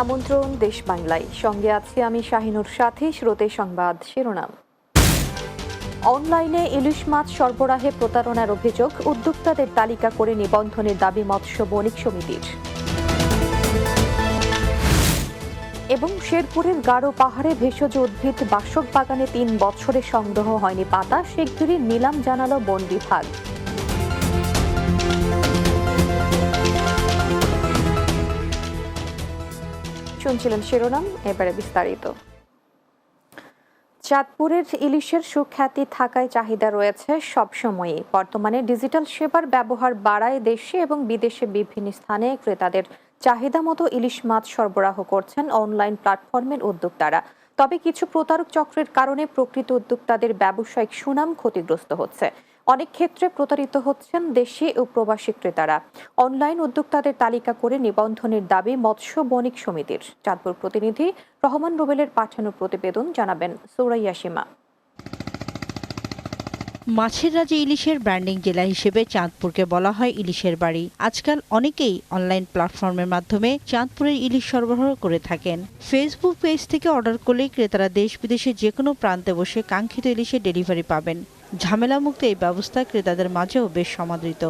আমন্ত্রণ দেশ বাংলায়, সঙ্গে আছি আমি শাহিনুর। সাথে শ্রোতে সংবাদ শিরোনাম। অনলাইনে ইলিশ মাছ সরবরাহে প্রতারণার অভিযোগ, উদ্যোক্তাদের তালিকা করে নিবন্ধনের দাবি মৎস্য বণিক সমিতির। এবং শেরপুরের গারো পাহাড়ে ভেষজ উদ্ভিদ বাসক বাগানে 3 বছরে সংগ্রহ হয়নি পাতা, শিগগিরই নিলাম জানালো বন বিভাগ। শুনছিলেন শিরোনাম, এবারে বিস্তারিত। চাঁদপুরের ইলিশের সুখ্যাতি থাকায় চাহিদা রয়েছে সবসময়ই। বর্তমানে ডিজিটাল সেবার ব্যবহার বাড়ায় দেশে এবং বিদেশে বিভিন্ন স্থানে ক্রেতাদের চাহিদা মতো ইলিশ মাছ সরবরাহ করছেন অনলাইন প্ল্যাটফর্মের উদ্যোক্তারা। তবে কিছু প্রতারক চক্রের কারণে প্রকৃত উদ্যোক্তাদের ব্যবসায়িক সুনাম ক্ষতিগ্রস্ত হচ্ছে। অনেক ক্ষেত্রে প্রতারিত হচ্ছেন দেশি ও প্রবাসী ক্রেতারা। অনলাইন উদ্যোক্তাদের তালিকা করে নিবন্ধনের দাবি মৎস্য বণিক সমিতির। চাঁদপুর প্রতিনিধি রহমান রুবেলের পাঠানো প্রতিবেদন জানাবেন সুরাইয়া সীমা। মাছের রাজ্যে ইলিশের ব্র্যান্ডিং জেলা হিসেবে চাঁদপুরকে বলা হয় ইলিশের বাড়ি। আজকাল অনেকেই অনলাইন প্ল্যাটফর্মের মাধ্যমে চাঁদপুরের ইলিশ সরবরাহ করে থাকেন। ফেসবুক পেজ থেকে অর্ডার করলেই ক্রেতারা দেশ বিদেশে যে কোনো প্রান্তে বসে কাঙ্ক্ষিত ইলিশের ডেলিভারি পাবেন। ঝামেলামুক্ত এই ব্যবস্থা ক্রেতাদের মাঝেও বেশ সমাদৃত।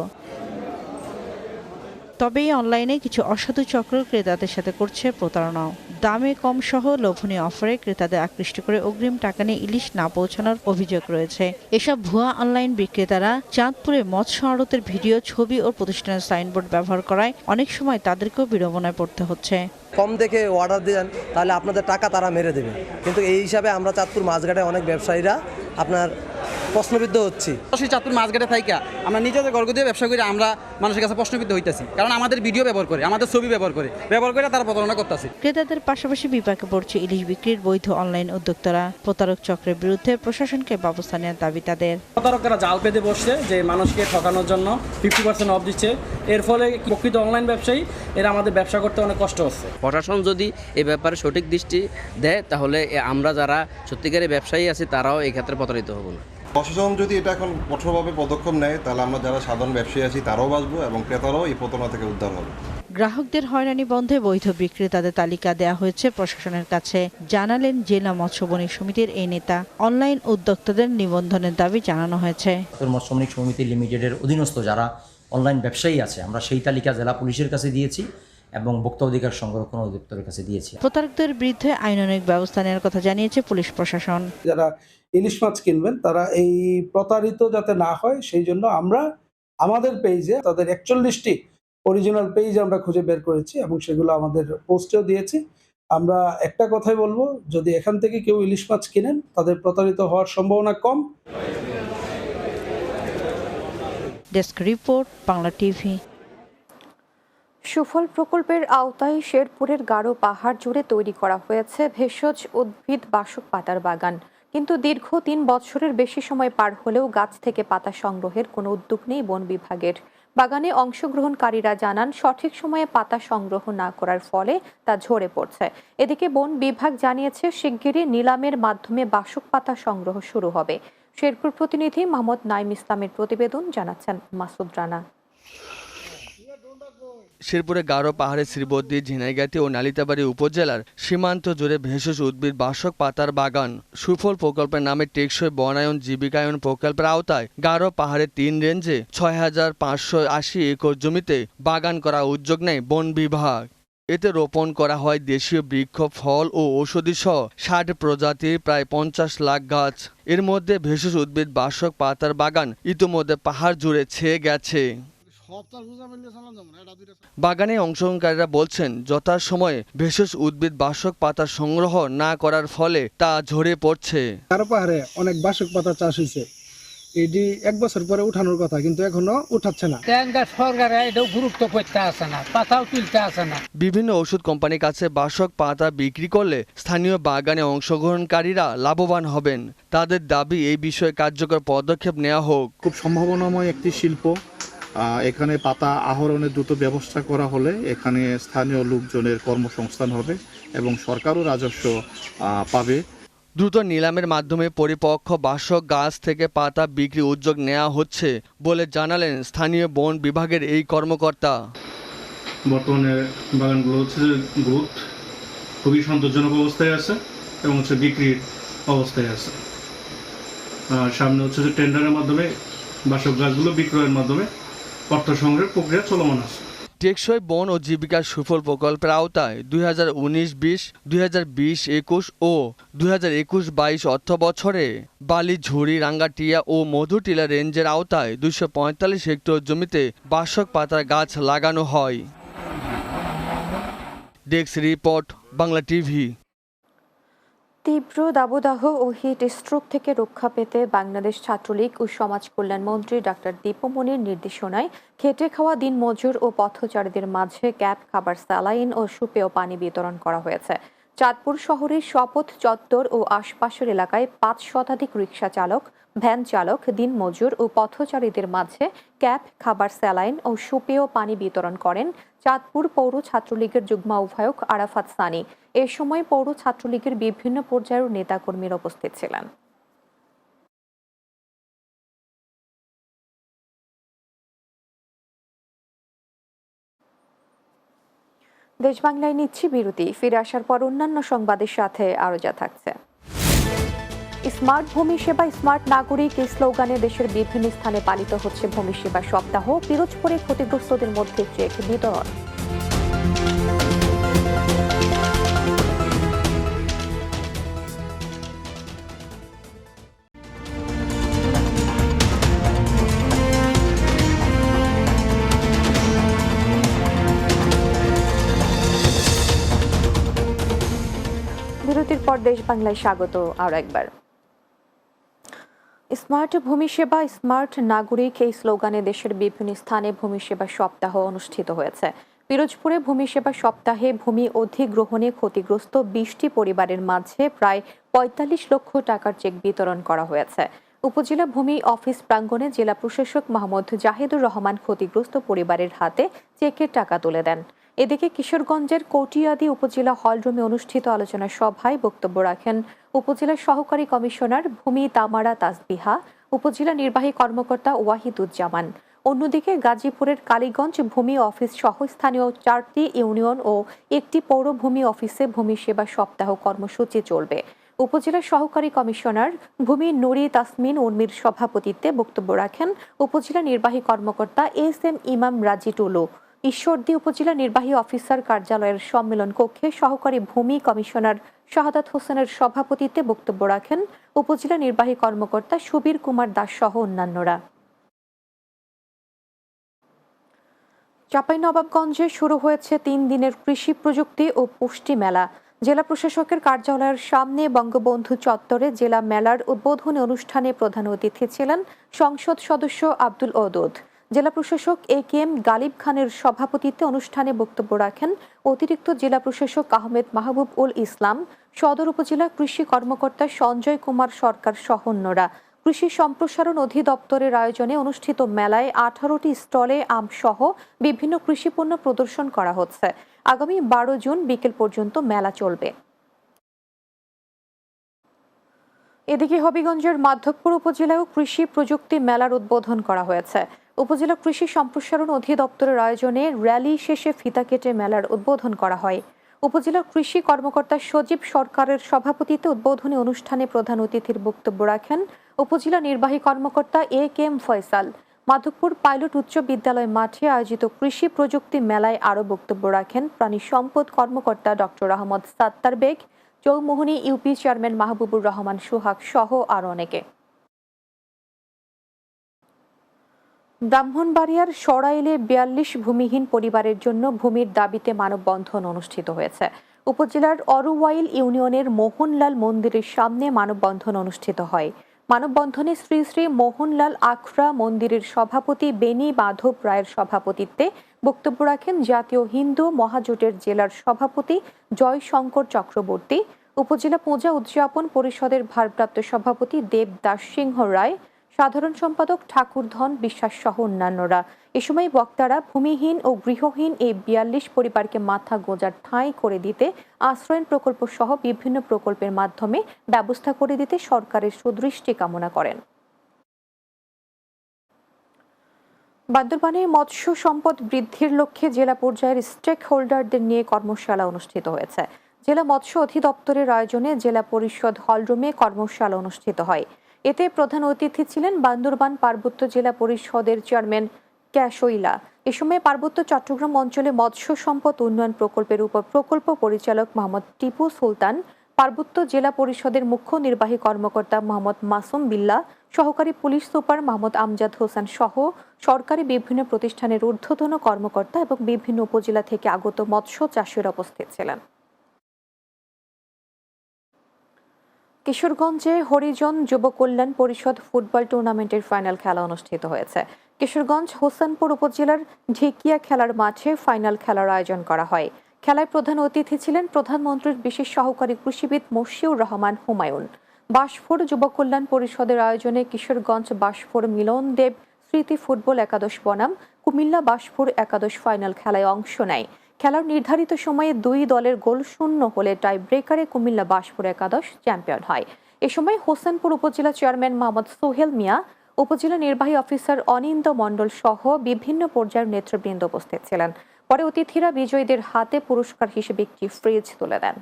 তবে অনলাইনে কিছু অসাধু চক্র ক্রেতাদের সাথে করছে প্রতারণাও। দামে কম সহ লোভনীয় অফারে ক্রেতাদের আকৃষ্ট করে অগ্রিম টাকা নিয়ে ইলিশ না পৌঁছানোর অভিযোগ রয়েছে। এসব ভুয়া অনলাইন বিক্রেতারা চাঁদপুরে মৎস্য আড়তের ভিডিও, ছবি ও প্রতিষ্ঠানের সাইনবোর্ড ব্যবহার করায় অনেক সময় তাদেরকেও বিড়ম্বনায় পড়তে হচ্ছে। কম দেখে অর্ডার দেন, তাহলে আপনাদের টাকা তারা মেরে দেবে, কিন্তু এই হিসাবে আমরা চাঁদপুর মাছঘাটে অনেক ব্যবসায়ীরা আপনার প্রশ্নবিদ্ধ হচ্ছি। চাঁদপুর মাছঘাটে থাইকা আমরা নিজেদের গর্গ দিয়ে ব্যবসা করে আমরা মানুষের কাছে প্রশ্নবিদ্ধ হইতেছি, কারণ আমাদের ভিডিও ব্যবহার করে, আমাদের ছবি ব্যবহার করে তারা প্রতারণা করতেছে। ক্রেতাদের পাশাপাশি বিপাকে পড়ছে ইলিশ বিক্রির বৈধ অনলাইন উদ্যোক্তারা। প্রতারক চক্রের বিরুদ্ধে প্রশাসনকে ব্যবস্থা নেওয়ার দাবি তাদের। প্রতারকরা জাল পেতে বসছে যে মানুষকে ঠকানোর জন্য 50% অফ দিচ্ছে। এর ফলে প্রকৃত অনলাইন ব্যবসায়ী এরা আমাদের ব্যবসা করতে অনেক কষ্ট হচ্ছে। প্রশাসন যদি এ ব্যাপারে সঠিক দৃষ্টি দেয় তাহলে আমরা যারা সত্যিকারের ব্যবসায়ী আছি তারাও এই ক্ষেত্রে প্রতারিত হব না। প্রশাসন যদি এটা এখন কঠোরভাবে পদক্ষেপ নেয় তাহলে আমরা যারা সাধারণ ব্যবসায়ী আছি তারাও বাঁচবো এবং ক্রেতারাও এই প্রতারণা থেকে উদ্ধার হবে। গ্রাহকদের হয়রানি বন্ধে বৈধ বিক্রেতাদের তালিকা দেওয়া হয়েছে প্রশাসনের কাছে, জানালেন জেলা মৎস্য বণিক সমিতির এই নেতা। অনলাইন উদ্যোক্তাদের নিবন্ধনের দাবি জানানো হয়েছে। মৎস্য বণিক সমিতি লিমিটেডের অধীনস্থ যারা অনলাইন ব্যবসায়ী আছে আমরা সেই তালিকা জেলা পুলিশের কাছে দিয়েছি এবং ভোক্তা অধিকার সংরক্ষণ অধিদপ্তরের কাছে দিয়েছি। প্রতারকদের বিরুদ্ধে আইনানুগ ব্যবস্থা নেওয়ার কথা জানিয়েছে পুলিশ প্রশাসন। যারা ইলিশ মাছ কিনবেন তারা এই প্রতারিত যাতে না হয় সেই জন্য আমরা আমাদের পেজে তাদের 41টি অরিজিনাল পেজ আমরা খুঁজে বের করেছি এবং সেগুলো আমাদের পোস্টেও দিয়েছি। আমরা একটা কথাই বলবো, যদি এখান থেকে কেউ ইলিশ মাছ কিনেন তাদের প্রতারিত হওয়ার সম্ভাবনা কম। Desk report, Bangla TV. সুফল প্রকল্পের আওতায় শেরপুরের গারো পাহাড় জুড়ে তৈরি করা হয়েছে ভেষজ উদ্ভিদ বাসক পাতার বাগান। কিন্তু দীর্ঘ 3 বছরের বেশি সময় পার হলেও গাছ থেকে পাতা সংগ্রহের কোনো উদ্যোগ নেই বন বিভাগের। বাগানে অংশগ্রহণকারীরা জানান, সঠিক সময়ে পাতা সংগ্রহ না করার ফলে তা ঝরে পড়ছে। এদিকে বন বিভাগ জানিয়েছে শিগগিরই নিলামের মাধ্যমে বাসক পাতা সংগ্রহ শুরু হবে। শেরপুর প্রতিনিধি মোহাম্মদ নাইম ইসলামের প্রতিবেদন, জানাচ্ছেন মাসুদ রানা। শেরপুরে গারো পাহাড়ের শ্রীবদ্দী, ঝিনাইগাতি ও নালিতাবাড়ি উপজেলার সীমান্ত জুড়ে ভেষজ উদ্ভিদ বাসক পাতার বাগান। সুফল প্রকল্পের নামে টেকসই বনায়ন জীবিকায়ন প্রকল্পের আওতায় গারো পাহাড়ের 3 রেঞ্জে 6580 একর জমিতে বাগান করা উদ্যোগ নেয় বন বিভাগ। এতে রোপণ করা হয় দেশীয় বৃক্ষ, ফল ও ঔষধি সহ 60 প্রজাতির প্রায় 50 লাখ গাছ। এর মধ্যে ভেষজ উদ্ভিদ বাসক পাতার বাগান ইতিমধ্যে পাহাড় জুড়ে ছেয়ে গেছে। বাগানে অংশগ্রহণকারীরা বলছেন, যথাসময়ে ভেষজ উদ্ভিদ বাসক পাতা সংগ্রহ না করার ফলে তা ঝরে পড়ছে। গারো পাহাড়ে অনেক বাসক পাতা চাষ হয়েছে, এটি 1 বছর পরে উঠানোর কথা, কিন্তু এখনো উঠাচ্ছে না। বিভিন্ন ওষুধ কোম্পানির কাছে বাসক পাতা বিক্রি করলে স্থানীয় বাগানে অংশগ্রহণকারীরা লাভবান হবেন। তাদের দাবি, এই বিষয়ে কার্যকর পদক্ষেপ নেওয়া হোক। খুব সম্ভাবনাময় একটি শিল্প, এখানে পাতা আহরণের দ্রুত ব্যবস্থা করা হলে এখানে স্থানীয় লোকজনের কর্মসংস্থান হবে এবং সরকারও রাজস্ব পাবে। দ্রুত নিলামের মাধ্যমে পরিপক্ক বাসক গাছ থেকে পাতা বিক্রি উদ্যোগ নেওয়া হচ্ছে বলে জানালেন স্থানীয় বন বিভাগের এই কর্মকর্তা। বর্তমানে বাগানগুলো হচ্ছে গ্রোথ খুবই সন্তোষজনক অবস্থায় আছে এবং হচ্ছে বিক্রির অবস্থায় আছে। সামনে হচ্ছে যে টেন্ডারের মাধ্যমে বাসক গাছগুলো বিক্রয়ের মাধ্যমে অর্থ সংগ্রহের প্রক্রিয়া চলমান আছে। টেকসই বন ও জীবিকা সুফল প্রকল্পের আওতায় 2019-20, 2020-21 ও 2021-22 অর্থ বছরে বালি, ঝুড়ি, রাঙ্গাটিয়া ও মধুটিলা রেঞ্জের আওতায় 245 হেক্টর জমিতে বাসক পাতার গাছ লাগানো হয়। Desk report, Bangla TV. তীব্র দাবদাহ ও হিট স্ট্রোক থেকে রক্ষা পেতে বাংলাদেশ ছাত্রলীগ ও সমাজ কল্যাণ মন্ত্রী ডাক্তার দীপমণির নির্দেশনায় খেটে খাওয়া দিনমজুর ও পথচারীদের মাঝে ক্যাপ, খাবার, স্যালাইন ও সুপেয় পানি বিতরণ করা হয়েছে। চাঁদপুর শহরের শপথ চত্বর ও আশপাশের এলাকায় 5 শতাধিক রিকশা চালক, ভ্যান চালক, দিনমজুর ও পথচারীদের মাঝে ক্যাপ, খাবার, স্যালাইন ও সুপেয় পানি বিতরণ করেন চাঁদপুর পৌর ছাত্রলীগের যুগ্ম আহ্বায়ক আরাফাত সানি। এ সময় পৌর ছাত্রলীগের বিভিন্ন পর্যায়ের নেতাকর্মীরা উপস্থিত ছিলেন। দেশ বাংলায় নিচ্ছি বিরতি। ফিরে আসার পর অন্যান্য সংবাদের সাথে আরো যা থাকছে। স্মার্ট ভূমি সেবা, স্মার্ট নাগরিক এই স্লোগানে দেশের বিভিন্ন স্থানে পালিত হচ্ছে ভূমি সেবা সপ্তাহ। পিরোজপুরে ক্ষতিগ্রস্তদের মধ্যে চেক বিতরণ। বিরতির পর দেশ বাংলায় স্বাগত আরো একবার। স্মার্ট ভূমি সেবা, স্মার্ট নাগরিক এই স্লোগানে দেশের বিভিন্ন স্থানে ভূমি সেবা সপ্তাহ অনুষ্ঠিত হয়েছে। পিরোজপুরে ভূমি সেবা সপ্তাহে ভূমি অধিগ্রহণে ক্ষতিগ্রস্ত 20টি পরিবারের মাঝে প্রায় 45 লক্ষ টাকার চেক বিতরণ করা হয়েছে। উপজেলা ভূমি অফিস প্রাঙ্গণে জেলা প্রশাসক মোহাম্মদ জাহিদুর রহমান ক্ষতিগ্রস্ত পরিবারের হাতে চেকের টাকা তুলে দেন। এদিকে কিশোরগঞ্জের কটিয়াদি উপজেলা হলরুমে অনুষ্ঠিত আলোচনা সভায় বক্তব্য রাখেন উপজেলা সহকারী কমিশনার ভূমি তামারা তাসবিহা, উপজেলা নির্বাহী কর্মকর্তা ওয়াহিদুজ্জামান। অন্যদিকে গাজীপুরের কালীগঞ্জ ভূমি অফিস সহ স্থানীয় 4টি ইউনিয়ন ও 1টি পৌর ভূমি অফিসে ভূমি সেবা সপ্তাহ কর্মসূচি চলবে। উপজেলা সহকারী কমিশনার ভূমি নুরি তাসমিন উর্মির সভাপতিত্বে বক্তব্য রাখেন উপজেলা নির্বাহী কর্মকর্তা এস.এম. ইমাম রাজি টুলু। ঈশ্বরদী উপজেলা নির্বাহী অফিসার কার্যালয়ের সম্মেলন কক্ষে সহকারী ভূমি কমিশনার শাহাদাত হোসেনের সভাপতিত্বে বক্তব্য রাখেন উপজেলা নির্বাহী কর্মকর্তা সুবীর কুমার দাস সহ অন্যান্যরা। চাঁপাইনবাবগঞ্জে শুরু হয়েছে 3 দিনের কৃষি প্রযুক্তি ও পুষ্টি মেলা। জেলা প্রশাসকের কার্যালয়ের সামনে বঙ্গবন্ধু চত্বরে জেলা মেলার উদ্বোধনী অনুষ্ঠানে প্রধান অতিথি ছিলেন সংসদ সদস্য আব্দুল ওদুদ। জেলা প্রশাসক এ.কে.এম. গালিব খানের সভাপতিত্বে অনুষ্ঠানে বক্তব্য রাখেন অতিরিক্ত জেলা প্রশাসক আহমেদ মাহবুব উল ইসলাম, সদর উপজেলা কৃষি কর্মকর্তা সঞ্জয় কুমার সরকার সহ অন্যরা। কৃষি সম্প্রসারণ অধিদপ্তরের আয়োজনে অনুষ্ঠিত মেলায় 18টি স্টলে আম সহ বিভিন্ন কৃষিপণ্য প্রদর্শন করা হচ্ছে। আগামী 12 জুন বিকেল পর্যন্ত মেলা চলবে। এদিকে হবিগঞ্জের মাধবপুর উপজেলায়ও কৃষি প্রযুক্তি মেলার উদ্বোধন করা হয়েছে। উপজেলা কৃষি সম্প্রসারণ অধিদপ্তরের আয়োজনে র্যালি শেষে ফিতা কেটে মেলার উদ্বোধন করা হয়। উপজেলা কৃষি কর্মকর্তা সজীব সরকারের সভাপতিত্বে উদ্বোধনী অনুষ্ঠানে প্রধান অতিথির বক্তব্য রাখেন উপজেলা নির্বাহী কর্মকর্তা এ.কে.এম. ফয়সাল। মাধবপুর পাইলট উচ্চ বিদ্যালয় মাঠে আয়োজিত কৃষি প্রযুক্তি মেলায় আরও বক্তব্য রাখেন প্রাণী সম্পদ কর্মকর্তা ডক্টর আহমদ সাত্তার বেগ, চৌমোহনী ইউপি চেয়ারম্যান মাহবুবুর রহমান সোহাগ সহ আরও অনেকে। ব্রাহ্মণবাড়িয়ার সরাইলে 42 ভূমিহীন পরিবারের জন্য ভূমির দাবিতে মানববন্ধন অনুষ্ঠিত হয়েছে। উপজেলার অরুওয়াইল ইউনিয়নের মোহনলাল মন্দিরের সামনে মানববন্ধন অনুষ্ঠিত হয়। মানববন্ধনে শ্রী শ্রী মোহনলাল আখড়া মন্দিরের সভাপতি বেনি মাধব রায়ের সভাপতিত্বে বক্তব্য রাখেন জাতীয় হিন্দু মহাজোটের জেলার সভাপতি জয়শঙ্কর চক্রবর্তী, উপজেলা পূজা উদযাপন পরিষদের ভারপ্রাপ্ত সভাপতি দেবদাস সিংহ রায়, সাধারণ সম্পাদক ঠাকুরধন বিশ্বাস সহ অন্যান্যরা। এ সময় বক্তারা ভূমিহীন ও গৃহহীন এই 42 পরিবারকে মাথা গোঁজার ঠাঁই করে দিতে আশ্রয়ন প্রকল্প সহ বিভিন্ন প্রকল্পের মাধ্যমে ব্যবস্থা করে দিতে সরকারের সুদৃষ্টি কামনা করেন। বান্দরবানে মৎস্য সম্পদ বৃদ্ধির লক্ষ্যে জেলা পর্যায়ের স্টেক হোল্ডারদের নিয়ে কর্মশালা অনুষ্ঠিত হয়েছে। জেলা মৎস্য অধিদপ্তরের আয়োজনে জেলা পরিষদ হলরুমে কর্মশালা অনুষ্ঠিত হয়। এতে প্রধান অতিথি ছিলেন বান্দরবান পার্বত্য জেলা পরিষদের চেয়ারম্যান ক্যাশইলা। এ সময় পার্বত্য চট্টগ্রাম অঞ্চলে মৎস্য সম্পদ উন্নয়ন প্রকল্পের উপপ্রকল্প পরিচালক মোহাম্মদ টিপু সুলতান, পার্বত্য জেলা পরিষদের মুখ্য নির্বাহী কর্মকর্তা মোহাম্মদ মাসুম বিল্লাহ, সহকারী পুলিশ সুপার মোহাম্মদ আমজাদ হোসেন সহ সরকারি বিভিন্ন প্রতিষ্ঠানের ঊর্ধ্বতন কর্মকর্তা এবং বিভিন্ন উপজেলা থেকে আগত মৎস্য চাষিরা উপস্থিত ছিলেন। কিশোরগঞ্জে হরিজন যুব কল্যাণ পরিষদ ফুটবল টুর্নামেন্টের ফাইনাল খেলা অনুষ্ঠিত হয়েছে। কিশোরগঞ্জ হোসেনপুর উপজেলার ঢেকিয়া খেলার মাঠে ফাইনাল খেলার আয়োজন করা হয়। খেলায় প্রধান অতিথি ছিলেন প্রধানমন্ত্রীর বিশেষ সহকারী কৃষিবিদ মশিউর রহমান হুমায়ুন। বাসফোর যুব কল্যাণ পরিষদের আয়োজনে কিশোরগঞ্জ বাসফোর মিলন দেব স্মৃতি ফুটবল একাদশ বনাম কুমিল্লা বাসফোর একাদশ ফাইনাল খেলায় অংশ নেয়। খেলার নির্ধারিত সময়ে দুই দলের গোল শূন্য হলে টাই ব্রেকারে কুমিল্লা বাসফোর একাদশ চ্যাম্পিয়ন হয়। এ সময় হোসেনপুর উপজেলা চেয়ারম্যান মোহাম্মদ সোহেল মিয়া, উপজেলা নির্বাহী অফিসার অনিন্দ মণ্ডল সহ বিভিন্ন পর্যায়ের নেতৃবৃন্দ উপস্থিত ছিলেন। পরে অতিথিরা বিজয়ীদের হাতে পুরস্কার হিসেবে একটি ফ্রিজ তুলে দেন।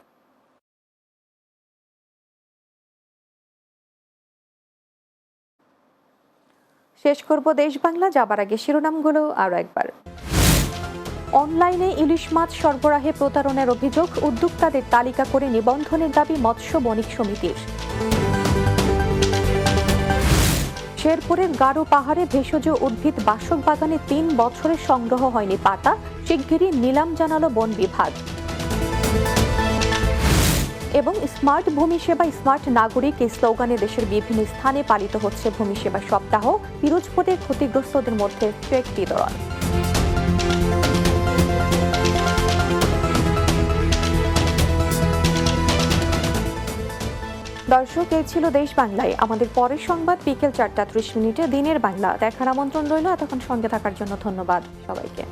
শেষ করব দেশ বাংলা, যাবার আগে শিরোনামগুলো আরো একবার। অনলাইনে ইলিশ মাছ সরবরাহে প্রতারণার অভিযোগ, উদ্যোক্তাদের তালিকা করে নিবন্ধনের দাবি মৎস্য বণিক সমিতির। শেরপুরের গারো পাহাড়ে ভেষজ উদ্ভিদ বাসক বাগানে ৩ বছরে সংগ্রহ হয়নি পাতা, শিগগিরই নিলাম জানালো বন বিভাগ। এবং স্মার্ট ভূমি সেবা স্মার্ট নাগরিক এই স্লোগানে দেশের বিভিন্ন স্থানে পালিত হচ্ছে ভূমি সেবা সপ্তাহ, পিরোজপুরে ক্ষতিগ্রস্তদের মধ্যে চেক বিতরণ। দর্শক, এই ছিল দেশ বাংলায়। আমাদের পরের সংবাদ বিকেল 4:30 দিনের বাংলা দেখার আমন্ত্রণ রইল। এতক্ষণ সঙ্গে থাকার জন্য ধন্যবাদ সবাইকে।